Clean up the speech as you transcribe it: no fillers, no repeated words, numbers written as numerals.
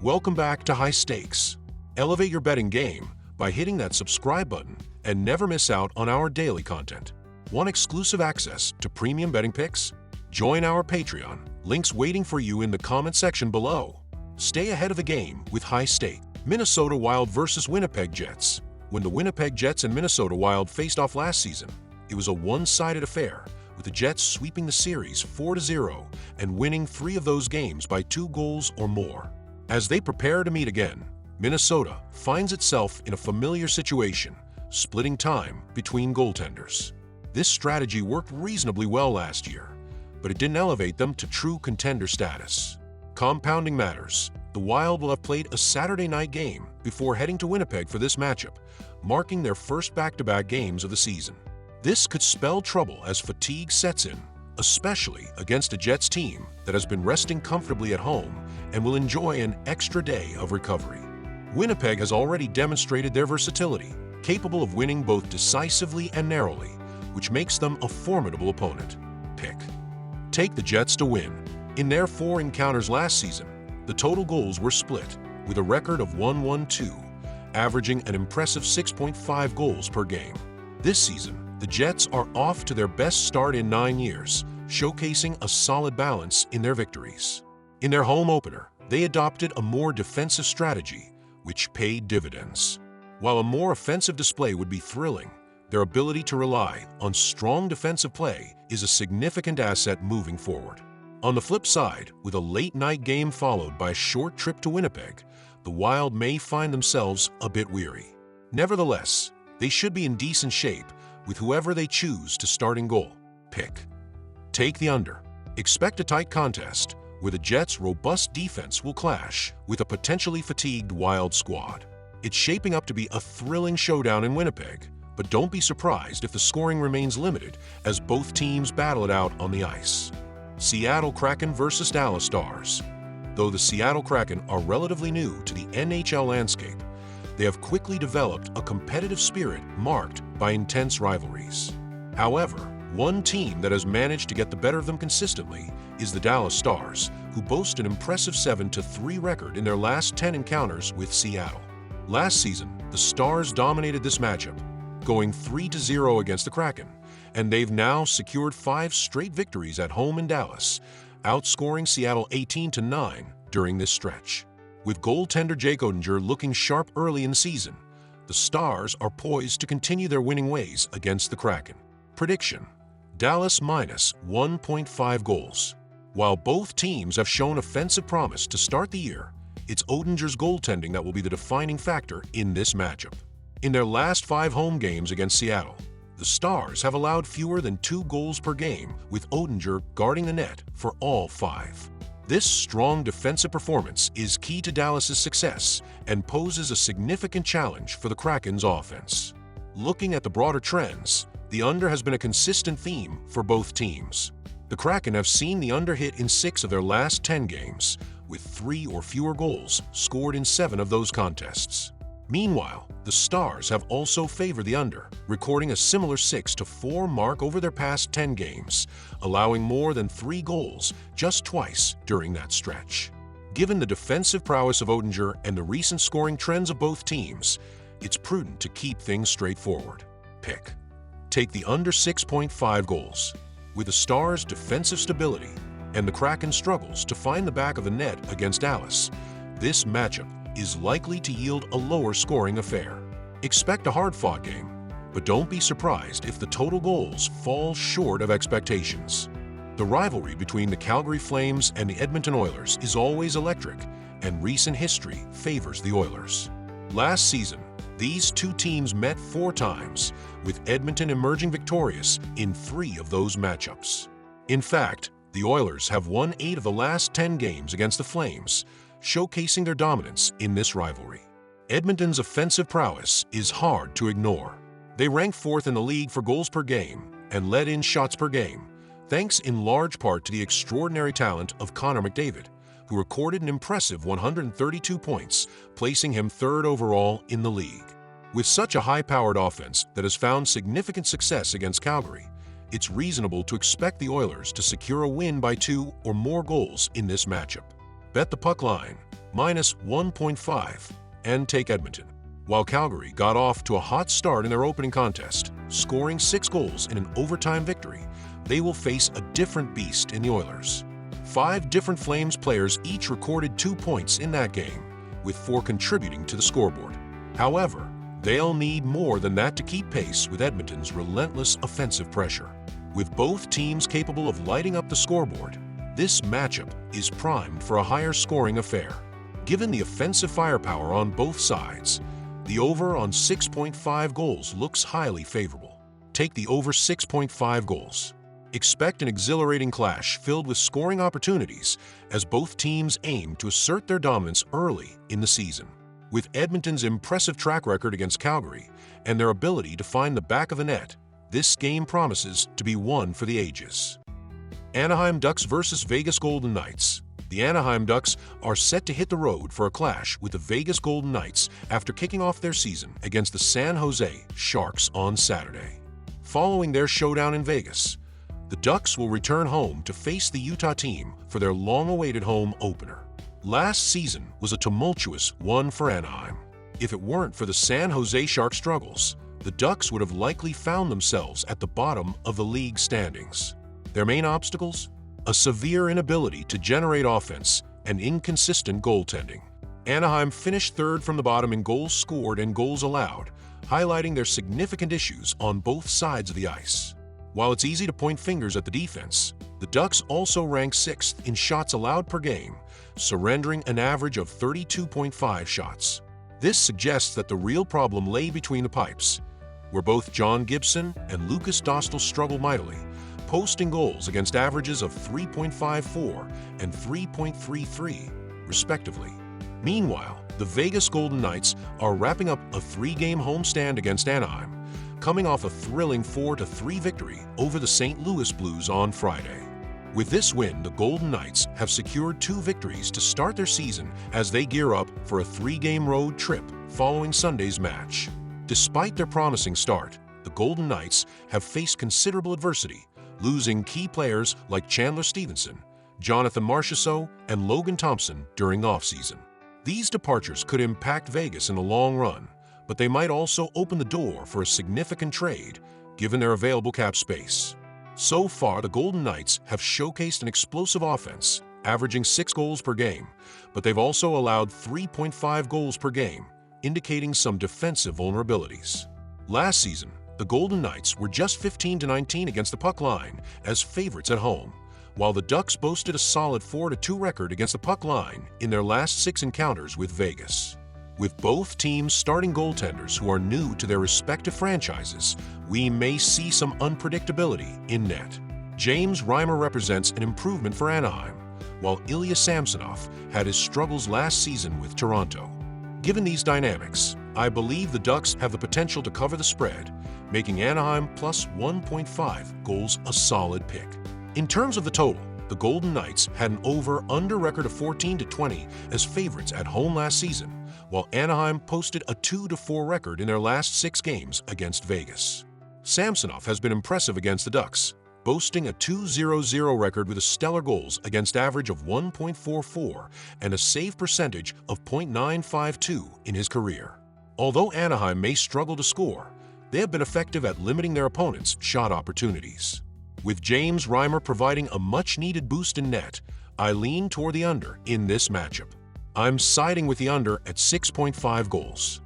Welcome back to High Stakes. Elevate your betting game by hitting that subscribe button and never miss out on our daily content. Want exclusive access to premium betting picks? Join our Patreon. Links waiting for you in the comment section below. Stay ahead of the game with High Stakes. Minnesota Wild versus Winnipeg Jets. When the Winnipeg Jets and Minnesota Wild faced off last season, it was a one-sided affair, with the Jets sweeping the series 4-0 and winning 3 of those games by 2 goals or more. As they prepare to meet again, Minnesota finds itself in a familiar situation, splitting time between goaltenders. This strategy worked reasonably well last year, but it didn't elevate them to true contender status. Compounding matters, the Wild will have played a Saturday night game before heading to Winnipeg for this matchup, marking their first back-to-back games of the season. This could spell trouble as fatigue sets in, especially against a Jets team that has been resting comfortably at home and will enjoy an extra day of recovery. Winnipeg has already demonstrated their versatility, capable of winning both decisively and narrowly, which makes them a formidable opponent. Take the Jets to win. In their 4 encounters last season, the total goals were split, with a record of 1-1-2, averaging an impressive 6.5 goals per game. This season, the Jets are off to their best start in 9 years, showcasing a solid balance in their victories. In their home opener, they adopted a more defensive strategy, which paid dividends. While a more offensive display would be thrilling, their ability to rely on strong defensive play is a significant asset moving forward. On the flip side, with a late-night game followed by a short trip to Winnipeg, the Wild may find themselves a bit weary. Nevertheless, they should be in decent shape with whoever they choose to start in goal. Take the under. Expect a tight contest where the Jets' robust defense will clash with a potentially fatigued Wild squad. It's shaping up to be a thrilling showdown in Winnipeg, but don't be surprised if the scoring remains limited as both teams battle it out on the ice. Seattle Kraken versus Dallas Stars. Though the Seattle Kraken are relatively new to the NHL landscape, they have quickly developed a competitive spirit marked by intense rivalries. However, one team that has managed to get the better of them consistently is the Dallas Stars, who boast an impressive 7-3 record in their last 10 encounters with Seattle. Last season, the Stars dominated this matchup, going 3-0 against the Kraken, and they've now secured 5 straight victories at home in Dallas, outscoring Seattle 18-9 during this stretch. With goaltender Jake Oettinger looking sharp early in the season, the Stars are poised to continue their winning ways against the Kraken. Prediction: Dallas minus 1.5 goals. While both teams have shown offensive promise to start the year, it's Oettinger's goaltending that will be the defining factor in this matchup. In their last 5 home games against Seattle, the Stars have allowed fewer than 2 goals per game, with Oettinger guarding the net for all 5. This strong defensive performance is key to Dallas's success and poses a significant challenge for the Kraken's offense. Looking at the broader trends, the under has been a consistent theme for both teams. The Kraken have seen the under hit in 6 of their last 10 games, with 3 or fewer goals scored in 7 of those contests. Meanwhile, the Stars have also favored the under, recording a similar 6-4 mark over their past 10 games, allowing more than 3 goals just twice during that stretch. Given the defensive prowess of Oettinger and the recent scoring trends of both teams, it's prudent to keep things straightforward. Take the under 6.5 goals. With the Stars' defensive stability and the Kraken struggles to find the back of the net against Dallas, this matchup is likely to yield a lower scoring affair. Expect a hard-fought game, but don't be surprised if the total goals fall short of expectations. The rivalry between the Calgary Flames and the Edmonton Oilers is always electric, and recent history favors the Oilers. Last season, these 2 teams met 4 times, with Edmonton emerging victorious in 3 of those matchups. In fact, the Oilers have won 8 of the last 10 games against the Flames, showcasing their dominance in this rivalry. Edmonton's offensive prowess is hard to ignore. They rank 4th in the league for goals per game and led in shots per game, thanks in large part to the extraordinary talent of Connor McDavid, who recorded an impressive 132 points, placing him 3rd overall in the league. With such a high-powered offense that has found significant success against Calgary, it's reasonable to expect the Oilers to secure a win by 2 or more goals in this matchup. Bet the puck line, minus 1.5, and take Edmonton. While Calgary got off to a hot start in their opening contest, scoring 6 goals in an overtime victory, they will face a different beast in the Oilers. 5 different Flames players each recorded 2 points in that game, with 4 contributing to the scoreboard. However, they'll need more than that to keep pace with Edmonton's relentless offensive pressure. With both teams capable of lighting up the scoreboard, this matchup is primed for a higher scoring affair. Given the offensive firepower on both sides, the over on 6.5 goals looks highly favorable. Take the over 6.5 goals. Expect an exhilarating clash filled with scoring opportunities as both teams aim to assert their dominance early in the season. With Edmonton's impressive track record against Calgary and their ability to find the back of the net, this game promises to be one for the ages. Anaheim Ducks versus Vegas Golden Knights. The Anaheim Ducks are set to hit the road for a clash with the Vegas Golden Knights after kicking off their season against the San Jose Sharks on Saturday. Following their showdown in Vegas, the Ducks will return home to face the Utah team for their long-awaited home opener. Last season was a tumultuous one for Anaheim. If it weren't for the San Jose Sharks' struggles, the Ducks would have likely found themselves at the bottom of the league standings. Their main obstacles? A severe inability to generate offense and inconsistent goaltending. Anaheim finished third from the bottom in goals scored and goals allowed, highlighting their significant issues on both sides of the ice. While it's easy to point fingers at the defense, the Ducks also rank 6th in shots allowed per game, surrendering an average of 32.5 shots. This suggests that the real problem lay between the pipes, where both John Gibson and Lucas Dostal struggle mightily, posting goals against averages of 3.54 and 3.33, respectively. Meanwhile, the Vegas Golden Knights are wrapping up a 3-game homestand against Anaheim, coming off a thrilling 4-3 victory over the St. Louis Blues on Friday. With this win, the Golden Knights have secured 2 victories to start their season as they gear up for a 3-game road trip following Sunday's match. Despite their promising start, the Golden Knights have faced considerable adversity, losing key players like Chandler Stevenson, Jonathan Marchessault, and Logan Thompson during the offseason. These departures could impact Vegas in the long run, but they might also open the door for a significant trade, given their available cap space. So far, the Golden Knights have showcased an explosive offense, averaging 6 goals per game, but they've also allowed 3.5 goals per game, indicating some defensive vulnerabilities. Last season, the Golden Knights were just 15-19 against the puck line as favorites at home, while the Ducks boasted a solid 4-2 record against the puck line in their last 6 encounters with Vegas. With both teams starting goaltenders who are new to their respective franchises, we may see some unpredictability in net. James Reimer represents an improvement for Anaheim, while Ilya Samsonov had his struggles last season with Toronto. Given these dynamics, I believe the Ducks have the potential to cover the spread, making Anaheim plus 1.5 goals a solid pick. In terms of the total, the Golden Knights had an over-under record of 14-20 as favorites at home last season, while Anaheim posted a 2-4 record in their last 6 games against Vegas. Samsonov has been impressive against the Ducks, boasting a 2-0-0 record with a stellar goals against average of 1.44 and a save percentage of .952 in his career. Although Anaheim may struggle to score, they have been effective at limiting their opponents' shot opportunities. With James Reimer providing a much-needed boost in net, I lean toward the under in this matchup. I'm siding with the under at 6.5 goals.